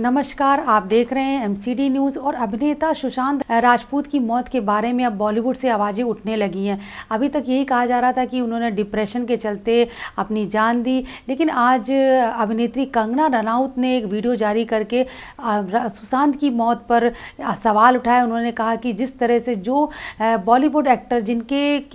नमस्कार, आप देख रहे हैं एमसीडी न्यूज़। और अभिनेता सुशांत राजपूत की मौत के बारे में अब बॉलीवुड से आवाज़ें उठने लगी हैं। अभी तक यही कहा जा रहा था कि उन्होंने डिप्रेशन के चलते अपनी जान दी, लेकिन आज अभिनेत्री कंगना रनौत ने एक वीडियो जारी करके सुशांत की मौत पर सवाल उठाया। उन्होंने कहा कि जिस तरह से जो बॉलीवुड एक्टर जिनका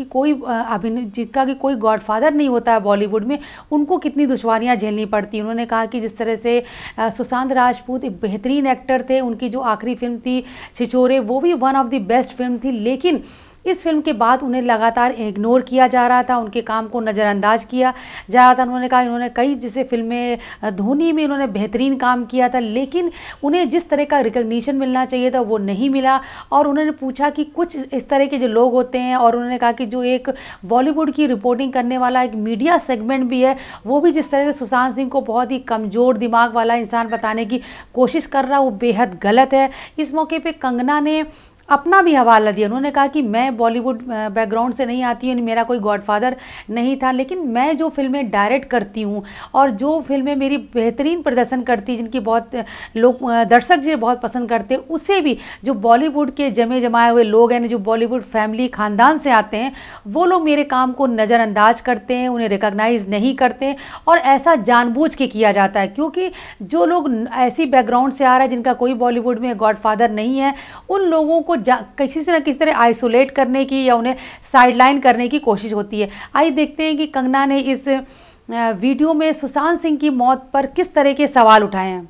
कि कोई गॉडफादर नहीं होता है बॉलीवुड में, उनको कितनी दुश्वारियाँ झेलनी पड़ती। उन्होंने कहा कि जिस तरह से सुशांत राजपूत एक बेहतरीन एक्टर थे, उनकी जो आखिरी फिल्म थी छिछोरे, वो भी one of the best film थी, लेकिन इस फिल्म के बाद उन्हें लगातार इग्नोर किया जा रहा था, उनके काम को नज़रअंदाज किया जा रहा था। उन्होंने कहा इन्होंने कई जैसे फिल्में, धोनी में इन्होंने बेहतरीन काम किया था, लेकिन उन्हें जिस तरह का रिकग्निशन मिलना चाहिए था वो नहीं मिला। और उन्होंने पूछा कि कुछ इस तरह के जो लोग होते हैं, और उन्होंने कहा कि जो एक बॉलीवुड की रिपोर्टिंग करने वाला एक मीडिया सेगमेंट भी है, वो भी जिस तरह से सुशांत सिंह को बहुत ही कमज़ोर दिमाग वाला इंसान बताने की कोशिश कर रहा है, वो बेहद गलत है। इस मौके पर कंगना ने अपना भी हवाला दिया। उन्होंने कहा कि मैं बॉलीवुड बैकग्राउंड से नहीं आती हूँ, मेरा कोई गॉडफादर नहीं था, लेकिन मैं जो फिल्में डायरेक्ट करती हूँ और जो फिल्में मेरी बेहतरीन प्रदर्शन करती, जिनकी बहुत लोग दर्शक जी बहुत पसंद करते, उसे भी जो बॉलीवुड के जमे जमाए हुए लोग हैं, जो बॉलीवुड फैमिली खानदान से आते हैं, वो लोग मेरे काम को नज़रअंदाज करते हैं, उन्हें रिकॉग्नाइज़ नहीं करते। और ऐसा जानबूझ के किया जाता है, क्योंकि जो लोग ऐसी बैकग्राउंड से आ रहा है जिनका कोई बॉलीवुड में गॉडफादर नहीं है, उन लोगों को किसी से न किसी तरह आइसोलेट करने की या उन्हें साइडलाइन करने की कोशिश होती है। आइए देखते हैं कि कंगना ने इस वीडियो में सुशांत सिंह की मौत पर किस तरह के सवाल उठाए हैं।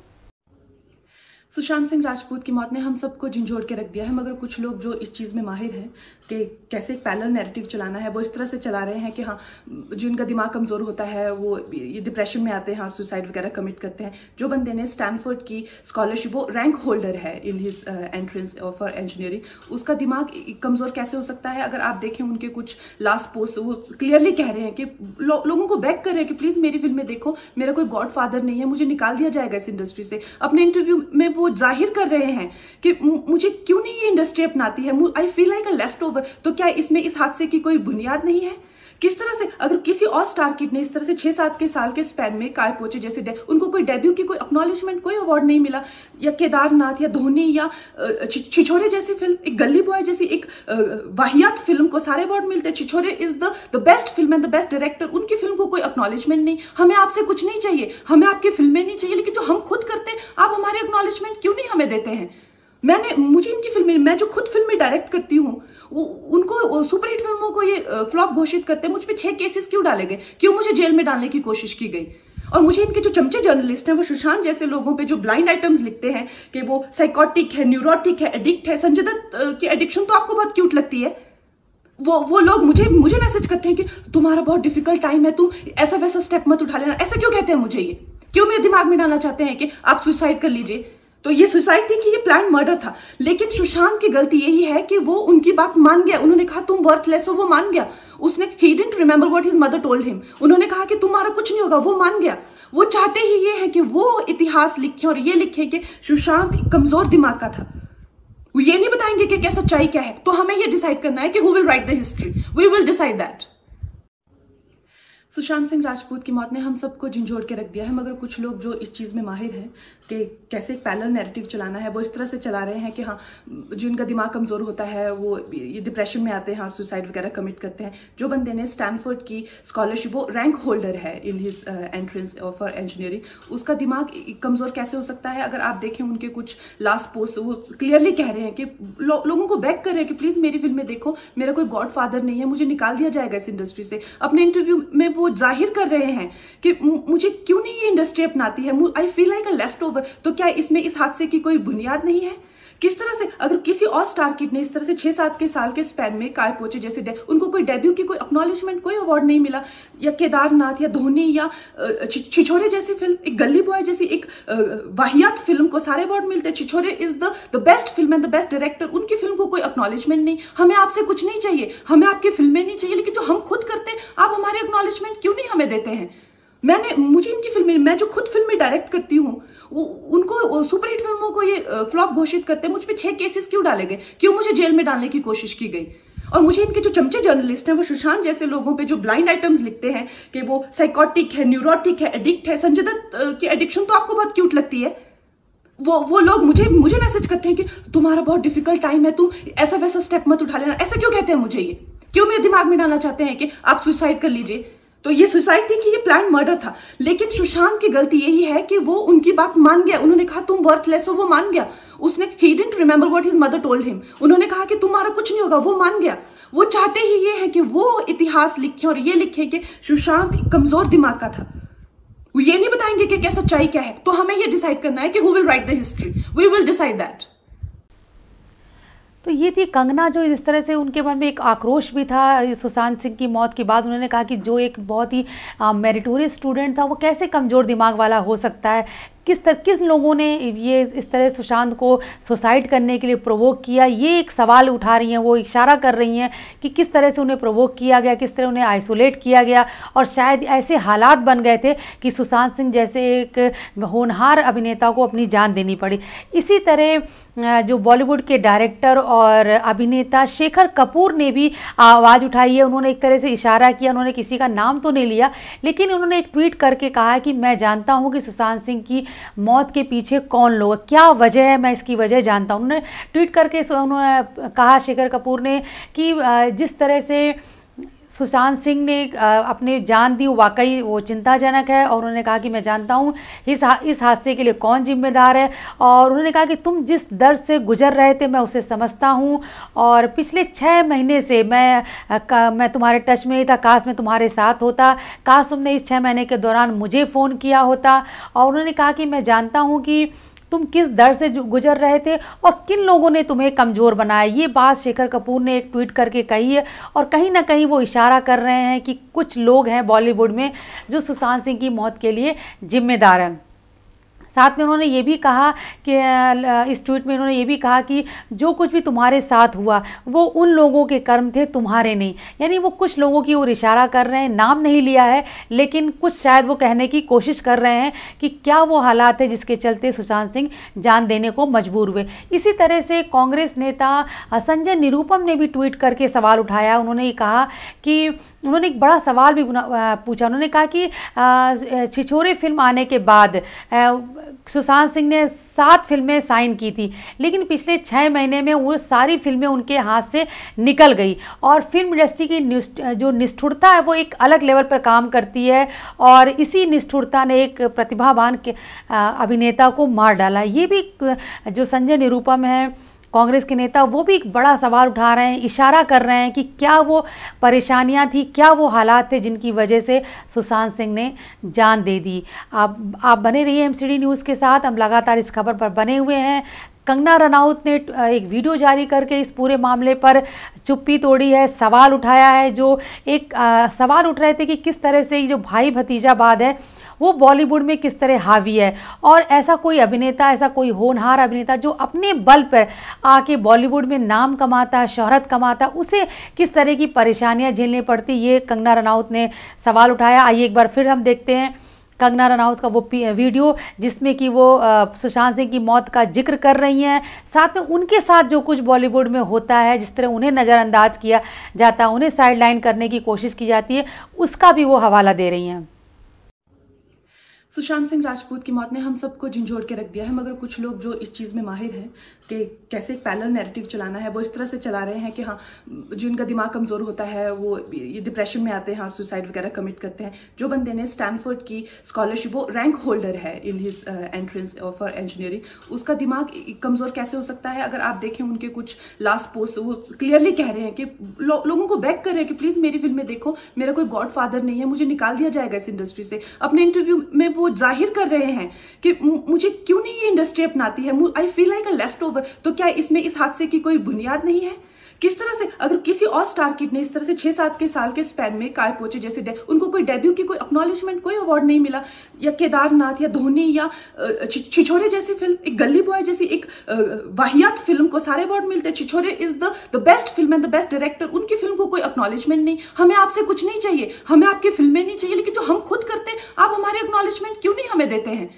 सुशांत सिंह राजपूत की मौत ने हम सबको झंझोड़ के रख दिया है, मगर कुछ लोग जो इस चीज़ में माहिर हैं कि कैसे एक पैरेलल नैरेटिव चलाना है, वो इस तरह से चला रहे हैं कि हाँ, जिनका दिमाग कमज़ोर होता है वो ये डिप्रेशन में आते हैं और सुसाइड वगैरह कमिट करते हैं। जो बंदे ने स्टैनफोर्ड की स्कॉलरशिप, वो रैंक होल्डर है in his entrance for engineering, उसका दिमाग कमज़ोर कैसे हो सकता है? अगर आप देखें उनके कुछ लास्ट पोस्ट, वो क्लियरली कह रहे हैं कि लोगों को बैक कर रहे हैं कि प्लीज़ मेरी फिल्में देखो, मेरा कोई गॉड फादर नहीं है, मुझे निकाल दिया जाएगा इस इंडस्ट्री से। अपने इंटरव्यू में वो जाहिर कर रहे हैं कि मुझे क्यों नहीं ये इंडस्ट्री अपनाती है, I feel like a left over. तो क्या इसमें इस हादसे की कोई बुनियाद नहीं है? किस तरह से अगर किसी और स्टार किड ने इस तरह से 6-7 के साल के स्पैन में काय पोचे जैसे उनको कोई डेब्यू की कोई एक्नॉलेजमेंट, कोई अवार्ड नहीं मिला, या केदारनाथ या धोनी या छिछोरे जैसी फिल्म, एक गली बॉय जैसी एक वाहियात फिल्म को सारे अवार्ड मिलते, Chhichhore is the best film and the best director, उनकी फिल्म को कोई एक्नॉलेजमेंट नहीं। हमें आपसे कुछ नहीं चाहिए, हमें आपकी फिल्में नहीं चाहिए, लेकिन जो हम खुद करते हैं आप हमारे एक्नॉलेजमेंट क्यों नहीं हमें देते हैं? मुझे इनकी फिल्में, मैं जो खुद फिल्में डायरेक्ट करती हूँ, उनको सुपरहिट फिल्मों को ये फ्लॉप घोषित करते हैं। मुझ पे 6 केसेस क्यों डाले गए, क्यों मुझे जेल में डालने की कोशिश की गई? और मुझे इनके जो चमचे जर्नलिस्ट हैं, वो सुशांत जैसे लोगों पे जो ब्लाइंड आइटम्स लिखते हैं कि वो साइकोटिक है, न्यूरोटिक है, एडिक्ट है। संजय दत्त की एडिक्शन तो आपको बहुत क्यूट लगती है। वो लोग मुझे मैसेज करते हैं कि तुम्हारा बहुत डिफिकल्ट टाइम है, तुम ऐसा वैसा स्टेप मत उठा लेना। ऐसा क्यों कहते हैं मुझे? ये क्यों मेरे दिमाग में डालना चाहते हैं कि आप सुसाइड कर लीजिए? तो ये सुसाइड थी कि ये प्लान मर्डर था? लेकिन सुशांत की गलती यही है कि वो उनकी बात मान गया। उन्होंने कहा तुम वर्थलेस हो, वो मान गया। उसने he didn't remember what his mother told him. उन्होंने कहा कि तुम्हारा कुछ नहीं होगा, वो मान गया। वो चाहते ही ये है कि वो इतिहास लिखे और ये लिखे कि सुशांत कमजोर दिमाग का था। वो ये नहीं बताएंगे कि क्या सच्चाई क्या है। तो हमें ये डिसाइड करना है कि who will write the history, we will decide that. Sushant Singh Rajput की मौत ने हम सबको झंझोड़ के रख दिया है, मगर कुछ लोग जो इस चीज़ में माहिर हैं कि कैसे एक पैरेलल नैरेटिव चलाना है, वो इस तरह से चला रहे हैं कि हाँ, जिनका दिमाग कमज़ोर होता है वो ये डिप्रेशन में आते हैं और सुसाइड वगैरह कमिट करते हैं। जो बंदे ने स्टैनफोर्ड की स्कॉलरशिप, वो रैंक होल्डर है in his entrance for engineering, उसका दिमाग कमज़ोर कैसे हो सकता है? अगर आप देखें उनके कुछ लास्ट पोस्ट, वो क्लियरली कह रहे हैं कि लोगों को बैक कर रहे हैं कि प्लीज़ मेरी फिल्में देखो, मेरा कोई गॉड फादर नहीं है, मुझे निकाल दिया जाएगा इस इंडस्ट्री से। अपने इंटरव्यू में वो जाहिर कर रहे हैं कि मुझे क्यों नहीं ये इंडस्ट्री अपनाती है, I feel like a left over. तो क्या इसमें इस हादसे की कोई बुनियाद नहीं है? किस तरह से अगर किसी और स्टार किड ने इस तरह से 6-7 के साल के स्पैन में काय पोचे जैसे उनको कोई डेब्यू की कोई एक्नॉलेजमेंट, कोई अवार्ड नहीं मिला, या केदारनाथ या धोनी या छिछोरे जैसी फिल्म, एक गली बॉय जैसी एक वाहियात फिल्म को सारे अवार्ड मिलते, Chhichhore is the best film and the best director, उनकी फिल्म को कोई एक्नॉलेजमेंट नहीं। हमें आपसे कुछ नहीं चाहिए, हमें आपकी फिल्में नहीं चाहिए, लेकिन जो हम खुद करते हैं आप हमारे एक्नॉलेजमेंट क्यों नहीं हमें देते हैं? मुझे इनकी फिल्में, मैं जो खुद फिल्में डायरेक्ट करती हूँ, उनको सुपरहिट फिल्मों को ये फ्लॉप घोषित करते हैं। मुझ पे 6 केसेस क्यों डाले गए, क्यों मुझे जेल में डालने की कोशिश की गई? और मुझे इनके जो चमचे जर्नलिस्ट हैं, वो सुशांत जैसे लोगों पे जो ब्लाइंड आइटम्स लिखते हैं कि वो साइकोटिक है, न्यूरोटिक है, एडिक्ट है। संजय दत्त की एडिक्शन तो आपको बहुत क्यूट लगती है। वो लोग मुझे मैसेज करते हैं कि तुम्हारा बहुत डिफिकल्ट टाइम है, तुम ऐसा वैसा स्टेप मत उठा लेना। ऐसा क्यों कहते हैं मुझे? ये क्यों मेरे दिमाग में डालना चाहते हैं कि आप सुसाइड कर लीजिए? तो ये सुसाइड थी कि ये प्लान मर्डर था? लेकिन सुशांत की गलती यही है कि वो उनकी बात मान गया। उन्होंने कहा तुम वर्थलेस हो, वो मान गया। उसने he didn't remember what his mother told him. उन्होंने कहा कि तुम्हारा कुछ नहीं होगा, वो मान गया। वो चाहते ही ये है कि वो इतिहास लिखे और ये लिखे कि सुशांत कमजोर दिमाग का था। वो ये नहीं बताएंगे कि क्या सच्चाई क्या है। तो हमें ये डिसाइड करना है कि who will write the history, we will decide that. तो ये थी कंगना, जो इस तरह से उनके मन में एक आक्रोश भी था सुशांत सिंह की मौत के बाद। उन्होंने कहा कि जो एक बहुत ही मेरिटोरियस स्टूडेंट था वो कैसे कमज़ोर दिमाग वाला हो सकता है, किस लोगों ने ये इस तरह सुशांत को सुसाइड करने के लिए प्रोवोक किया। ये एक सवाल उठा रही हैं, वो इशारा कर रही हैं कि किस तरह से उन्हें प्रोवोक किया गया, किस तरह उन्हें आइसोलेट किया गया और शायद ऐसे हालात बन गए थे कि सुशांत सिंह जैसे एक होनहार अभिनेता को अपनी जान देनी पड़ी। इसी तरह जो बॉलीवुड के डायरेक्टर और अभिनेता शेखर कपूर ने भी आवाज़ उठाई है। उन्होंने एक तरह से इशारा किया, उन्होंने किसी का नाम तो नहीं लिया, लेकिन उन्होंने एक ट्वीट करके कहा कि मैं जानता हूं कि सुशांत सिंह की मौत के पीछे कौन लोग, क्या वजह है, मैं इसकी वजह जानता हूं। उन्होंने ट्वीट करके उन्होंने कहा, शेखर कपूर ने, कि जिस तरह से सुशांत सिंह ने अपनी जान दी वाकई वो चिंताजनक है। और उन्होंने कहा कि मैं जानता हूँ इस हादसे के लिए कौन जिम्मेदार है। और उन्होंने कहा कि तुम जिस दर्द से गुजर रहे थे मैं उसे समझता हूँ और पिछले 6 महीने से मैं तुम्हारे टच में ही था। काश मैं तुम्हारे साथ होता, काश तुमने इस 6 महीने के दौरान मुझे फ़ोन किया होता। और उन्होंने कहा कि मैं जानता हूँ कि तुम किस दर से गुजर रहे थे और किन लोगों ने तुम्हें कमज़ोर बनाया। ये बात शेखर कपूर ने एक ट्वीट करके कही है और कहीं ना कहीं वो इशारा कर रहे हैं कि कुछ लोग हैं बॉलीवुड में जो सुशांत सिंह की मौत के लिए जिम्मेदार हैं। साथ में उन्होंने ये भी कहा कि इस ट्वीट में उन्होंने ये भी कहा कि जो कुछ भी तुम्हारे साथ हुआ वो उन लोगों के कर्म थे, तुम्हारे नहीं। यानी वो कुछ लोगों की ओर इशारा कर रहे हैं, नाम नहीं लिया है, लेकिन कुछ शायद वो कहने की कोशिश कर रहे हैं कि क्या वो हालात है जिसके चलते सुशांत सिंह जान देने को मजबूर हुए। इसी तरह से कांग्रेस नेता संजय निरुपम ने भी ट्वीट करके सवाल उठाया। उन्होंने कहा कि उन्होंने एक बड़ा सवाल भी पूछा। उन्होंने कहा कि छिछोरे फिल्म आने के बाद सुशांत सिंह ने 7 फिल्में साइन की थी, लेकिन पिछले 6 महीने में वो सारी फिल्में उनके हाथ से निकल गई। और फिल्म इंडस्ट्री की जो निष्ठुरता है वो एक अलग लेवल पर काम करती है और इसी निष्ठुरता ने एक प्रतिभावान के अभिनेता को मार डाला। ये भी जो संजय निरुपम है कांग्रेस के नेता, वो भी एक बड़ा सवाल उठा रहे हैं, इशारा कर रहे हैं कि क्या वो परेशानियां थी, क्या वो हालात थे जिनकी वजह से सुशांत सिंह ने जान दे दी। आप बने रहिए एमसीडी न्यूज़ के साथ, हम लगातार इस खबर पर बने हुए हैं। कंगना रनौत ने एक वीडियो जारी करके इस पूरे मामले पर चुप्पी तोड़ी है, सवाल उठाया है। जो एक सवाल उठ रहे थे कि किस तरह से ये जो भाई भतीजावाद है वो बॉलीवुड में किस तरह हावी है और ऐसा कोई अभिनेता, ऐसा कोई होनहार अभिनेता जो अपने बल पर आके बॉलीवुड में नाम कमाता, शोहरत कमाता, उसे किस तरह की परेशानियां झेलनी पड़ती, ये कंगना रनौत ने सवाल उठाया। आइए एक बार फिर हम देखते हैं कंगना रनौत का वो वीडियो जिसमें कि वो सुशांत सिंह की मौत का जिक्र कर रही हैं, साथ में उनके साथ जो कुछ बॉलीवुड में होता है, जिस तरह उन्हें नज़रअंदाज किया जाता है, उन्हें साइडलाइन करने की कोशिश की जाती है, उसका भी वो हवाला दे रही हैं। सुशांत सिंह राजपूत की मौत ने हम सबको झंझोड़ के रख दिया है, मगर कुछ लोग जो इस चीज़ में माहिर हैं कि कैसे एक पैरेलल नैरेटिव चलाना है, वो इस तरह से चला रहे हैं कि हाँ, जिनका दिमाग कमज़ोर होता है वो ये डिप्रेशन में आते हैं और सुसाइड वगैरह कमिट करते हैं। जो बंदे ने स्टैनफोर्ड की स्कॉलरशिप, वो रैंक होल्डर है in his entrance for engineering, उसका दिमाग कमज़ोर कैसे हो सकता है? अगर आप देखें उनके कुछ लास्ट पोस्ट, वो क्लियरली कह रहे हैं कि लोगों को बैक कर रहे हैं कि प्लीज़ मेरी फिल्में देखो, मेरा कोई गॉड फादर नहीं है, मुझे निकाल दिया जाएगा इस इंडस्ट्री से। अपने इंटरव्यू में वो जाहिर कर रहे हैं कि मुझे क्यों नहीं ये इंडस्ट्री अपनाती है, I feel like a left over. तो क्या इसमें इस हादसे की कोई बुनियाद नहीं है? किस तरह से अगर किसी और स्टार किड ने इस तरह से 6-7 के साल के स्पैन में काय पोचे जैसे उनको कोई डेब्यू की कोई एक्नॉलेजमेंट, कोई अवार्ड नहीं मिला, या केदारनाथ या धोनी या छिछोरे जैसी फिल्म, एक गली बॉय जैसी एक वाहियात फिल्म को सारे अवार्ड मिलते, Chhichhore is the best film and the best director, उनकी फिल्म को कोई एक्नॉलेजमेंट नहीं। हमें आपसे कुछ नहीं चाहिए, हमें आपकी फिल्में नहीं चाहिए, लेकिन जो हम खुद करते हैं आप हमारे एक्नॉलेजमेंट क्यों नहीं हमें देते हैं?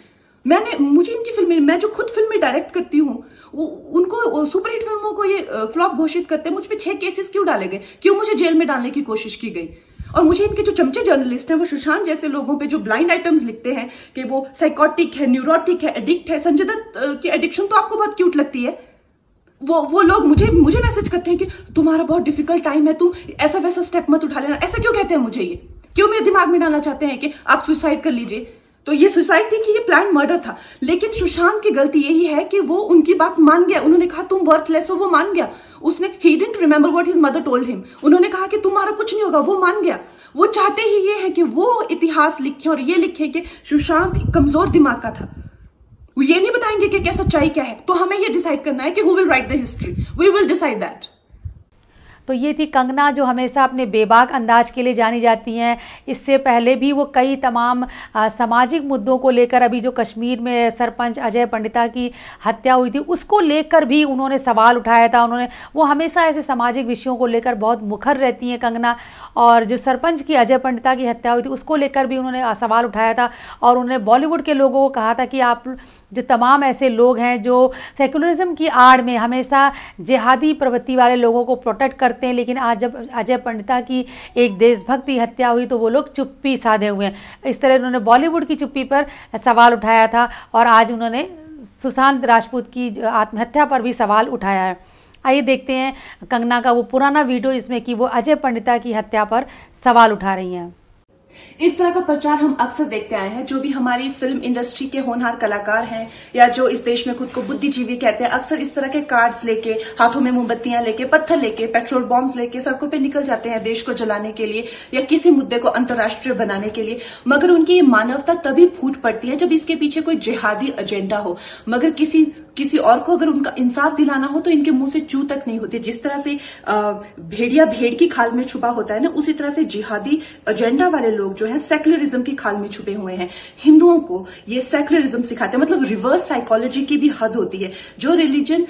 मुझे इनकी फिल्में, मैं जो खुद फिल्में डायरेक्ट करती हूँ, उनको सुपरहिट फिल्मों को ये फ्लॉप घोषित करते हैं, मुझ पे 6 केसेस क्यों डाले गए, क्यों मुझे जेल में डालने की कोशिश की गई? और मुझे इनके जो चमचे जर्नलिस्ट हैं वो सुशांत जैसे लोगों पे जो ब्लाइंड आइटम्स लिखते हैं कि वो साइकोटिक है, न्यूरोटिक है, एडिक्ट है। संजय दत्त की एडिक्शन तो आपको बहुत क्यूट लगती है। वो लोग मुझे मैसेज करते हैं कि तुम्हारा बहुत डिफिकल्ट टाइम है, तुम ऐसा वैसा स्टेप मत उठा लेना। ऐसा क्यों कहते हैं मुझे? ये क्यों मेरे दिमाग में डालना चाहते हैं कि आप सुसाइड कर लीजिए? तो ये सुसाइड थी कि ये प्लान मर्डर था? लेकिन सुशांत की गलती यही है कि वो उनकी बात मान गया। उन्होंने कहा तुम वर्थलेस हो, वो मान गया। उसने he didn't remember what his mother told him. उन्होंने कहा कि तुम्हारा कुछ नहीं होगा, वो मान गया। वो चाहते ही ये है कि वो इतिहास लिखे और ये लिखे कि सुशांत कमजोर दिमाग का था। वो ये नहीं बताएंगे कि क्या सच्चाई क्या है। तो हमें ये डिसाइड करना है कि who will write the history. We will decide that. तो ये थी कंगना, जो हमेशा अपने बेबाक अंदाज के लिए जानी जाती हैं। इससे पहले भी वो कई तमाम सामाजिक मुद्दों को लेकर, अभी जो कश्मीर में सरपंच अजय पंडिता की हत्या हुई थी उसको लेकर भी उन्होंने सवाल उठाया था। वो हमेशा ऐसे सामाजिक विषयों को लेकर बहुत मुखर रहती हैं कंगना। और जो सरपंच की अजय पंडिता की हत्या हुई थी उसको लेकर भी उन्होंने सवाल उठाया था। और उन्होंने बॉलीवुड के लोगों को कहा था कि आप जो तमाम ऐसे लोग हैं जो सेकुलरिज्म की आड़ में हमेशा जिहादी प्रवृत्ति वाले लोगों को प्रोटेक्ट करते हैं, लेकिन आज जब अजय पंडिता की एक देशभक्ति हत्या हुई तो वो लोग चुप्पी साधे हुए हैं। इस तरह उन्होंने बॉलीवुड की चुप्पी पर सवाल उठाया था और आज उन्होंने सुशांत राजपूत की आत्महत्या पर भी सवाल उठाया है। आइए देखते हैं कंगना का वो पुराना वीडियो, इसमें कि वो अजय पंडिता की हत्या पर सवाल उठा रही हैं। इस तरह का प्रचार हम अक्सर देखते आए हैं। जो भी हमारी फिल्म इंडस्ट्री के होनहार कलाकार हैं या जो इस देश में खुद को बुद्धिजीवी कहते हैं, अक्सर इस तरह के कार्ड्स लेके, हाथों में मोमबत्तियां लेके, पत्थर लेके, पेट्रोल बॉम्ब्स लेके सड़कों पे निकल जाते हैं देश को जलाने के लिए या किसी मुद्दे को अंतर्राष्ट्रीय बनाने के लिए। मगर उनकी ये मानवता तभी फूट पड़ती है जब इसके पीछे कोई जिहादी एजेंडा हो। मगर किसी और को अगर उनका इंसाफ दिलाना हो तो इनके मुंह से चू तक नहीं होती। जिस तरह से भेड़िया भेड़ की खाल में छुपा होता है ना, उसी तरह से जिहादी एजेंडा वाले लोग जो है सेक्युलरिज्म की खाल में छुपे हुए हैं। हिंदुओं को ये सेक्युलरिज्म सिखाते हैं, मतलब रिवर्स साइकोलॉजी की भी हद होती है। जो रिलीजन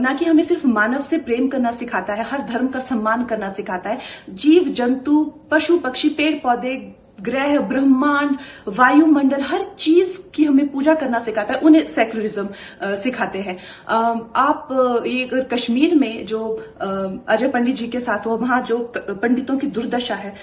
ना कि हमें सिर्फ मानव से प्रेम करना सिखाता है, हर धर्म का सम्मान करना सिखाता है, जीव जंतु, पशु पक्षी, पेड़ पौधे, ग्रह, ब्रह्मांड, वायुमंडल, हर चीज की हमें पूजा करना सिखाता है, उन्हें सेक्युलरिज्म सिखाते हैं। आप ये कश्मीर में जो अजय पंडित जी के साथ हुआ, वहां जो पंडितों की दुर्दशा है,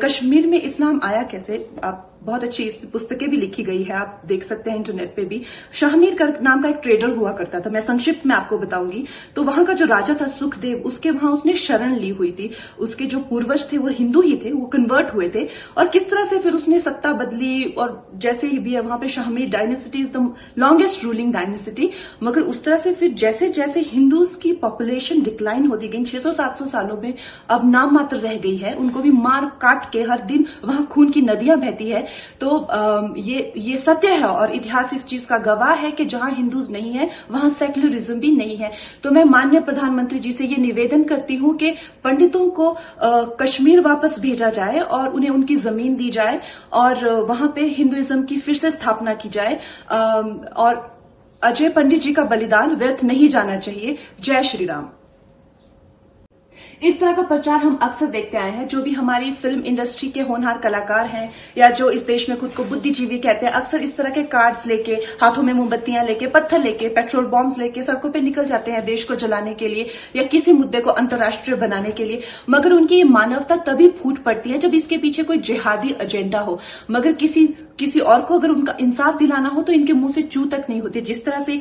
कश्मीर में इस्लाम आया कैसे, आप बहुत अच्छी इस पुस्तकें भी लिखी गई है, आप देख सकते हैं इंटरनेट पे भी। शाहमीर नाम का एक ट्रेडर हुआ करता था, मैं संक्षिप्त में आपको बताऊंगी। तो वहां का जो राजा था सुखदेव, उसके वहां उसने शरण ली हुई थी। उसके जो पूर्वज थे वो हिंदू ही थे, वो कन्वर्ट हुए थे। और किस तरह से फिर उसने सत्ता बदली, और जैसे ही भी है वहां पे Shahmir dynasty is the longest ruling dynasty. मगर उस तरह से फिर जैसे जैसे हिंदूज की पॉपुलेशन डिक्लाइन होती गई, 600-700 सालों में अब नाम मात्र रह गई है, उनको भी मार काट के हर दिन वहां खून की नदियां बहती है। तो ये सत्य है और इतिहास इस चीज का गवाह है कि जहां हिंदूज नहीं है वहां सेक्युलरिज्म भी नहीं है। तो मैं माननीय प्रधानमंत्री जी से ये निवेदन करती हूं कि पंडितों को कश्मीर वापस भेजा जाए और उन्हें उनकी जमीन दी जाए और वहां पे हिंदुइज्म की फिर से स्थापना की जाए। और अजय पंडित जी का बलिदान व्यर्थ नहीं जाना चाहिए। जय श्री राम। इस तरह का प्रचार हम अक्सर देखते आए हैं। जो भी हमारी फिल्म इंडस्ट्री के होनहार कलाकार हैं या जो इस देश में खुद को बुद्धिजीवी कहते हैं, अक्सर इस तरह के कार्ड्स लेके, हाथों में मोमबत्तियां लेके, पत्थर लेके, पेट्रोल बॉम्ब्स लेके सड़कों पे निकल जाते हैं देश को जलाने के लिए या किसी मुद्दे को अंतर्राष्ट्रीय बनाने के लिए। मगर उनकी ये मानवता तभी फूट पड़ती है जब इसके पीछे कोई जिहादी एजेंडा हो। मगर किसी और को अगर उनका इंसाफ दिलाना हो तो इनके मुंह से चू तक नहीं होती। जिस तरह से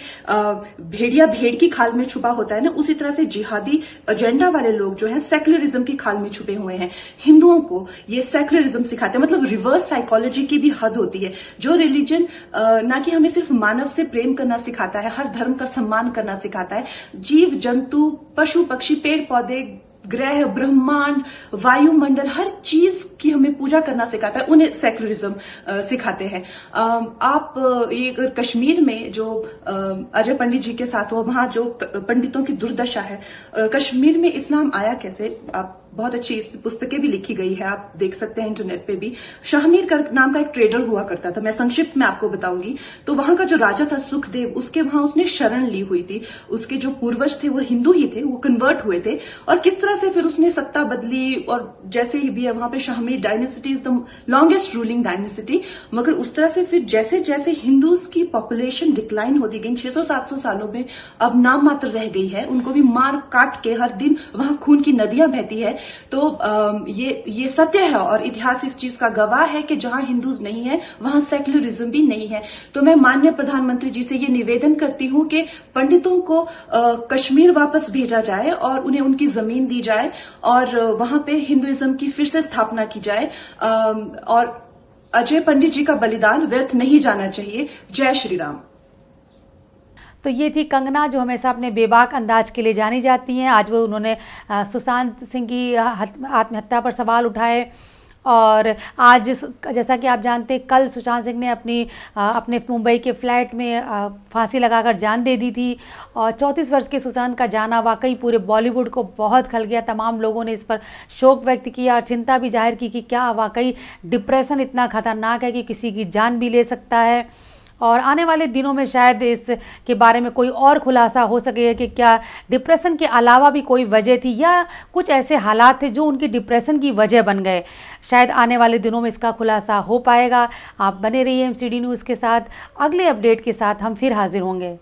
भेड़िया भेड़ की खाल में छुपा होता है ना, उसी तरह से जिहादी एजेंडा वाले लोग जो है सेक्युलरिज्म की खाल में छुपे हुए हैं। हिंदुओं को ये सेक्युलरिज्म सिखाते हैं, मतलब रिवर्स साइकोलॉजी की भी हद होती है। जो रिलीजन ना कि हमें सिर्फ मानव से प्रेम करना सिखाता है, हर धर्म का सम्मान करना सिखाता है, जीव जंतु, पशु पक्षी, पेड़ पौधे, ग्रह, ब्रह्मांड, वायुमंडल, हर चीज की हमें पूजा करना सिखाता है, उन्हें सेक्युलरिज्म सिखाते हैं। आप ये कश्मीर में जो अजय पंडित जी के साथ हुआ, वहां जो पंडितों की दुर्दशा है, कश्मीर में इस्लाम आया कैसे, आप बहुत अच्छी इस पुस्तकें भी लिखी गई है, आप देख सकते हैं इंटरनेट पे भी। शाहमीर नाम का एक ट्रेडर हुआ करता था, मैं संक्षिप्त में आपको बताऊंगी। तो वहां का जो राजा था सुखदेव, उसके वहां उसने शरण ली हुई थी। उसके जो पूर्वज थे वो हिंदू ही थे, वो कन्वर्ट हुए थे। और किस तरह तरह से फिर उसने सत्ता बदली, और जैसे ही भी है वहां पे Shahmi dynasty is the longest ruling dynasty, मगर उस तरह से फिर जैसे जैसे हिंदूज की पॉपुलेशन डिक्लाइन होती गई, 600-700 सालों में अब नाम मात्र रह गई है, उनको भी मार काट के हर दिन वहां खून की नदियां बहती है। तो ये सत्य है और इतिहास इस चीज का गवाह है कि जहां हिंदूज नहीं है वहां सेक्युलरिज्म भी नहीं है। तो मैं माननीय प्रधानमंत्री जी से ये निवेदन करती हूं कि पंडितों को कश्मीर वापस भेजा जाए और उन्हें उनकी जमीन दी जाए और वहां पे हिंदुइज्म की फिर से स्थापना की जाए, और अजय पंडित जी का बलिदान व्यर्थ नहीं जाना चाहिए। जय श्री राम। तो ये थी कंगना, जो हमेशा अपने बेबाक अंदाज के लिए जानी जाती हैं। आज वो उन्होंने सुशांत सिंह की आत्महत्या पर सवाल उठाए, और आज जैसा कि आप जानते हैं कल सुशांत सिंह ने अपने मुंबई के फ्लैट में फांसी लगाकर जान दे दी थी। और 34 वर्ष के सुशांत का जाना वाकई पूरे बॉलीवुड को बहुत खल गया। तमाम लोगों ने इस पर शोक व्यक्त किया और चिंता भी जाहिर की कि क्या वाकई डिप्रेशन इतना ख़तरनाक है कि किसी की जान भी ले सकता है। और आने वाले दिनों में शायद इस के बारे में कोई और खुलासा हो सके कि क्या डिप्रेशन के अलावा भी कोई वजह थी या कुछ ऐसे हालात थे जो उनकी डिप्रेशन की वजह बन गए। शायद आने वाले दिनों में इसका खुलासा हो पाएगा। आप बने रहिए MCD न्यूज़ के साथ। अगले अपडेट के साथ हम फिर हाजिर होंगे।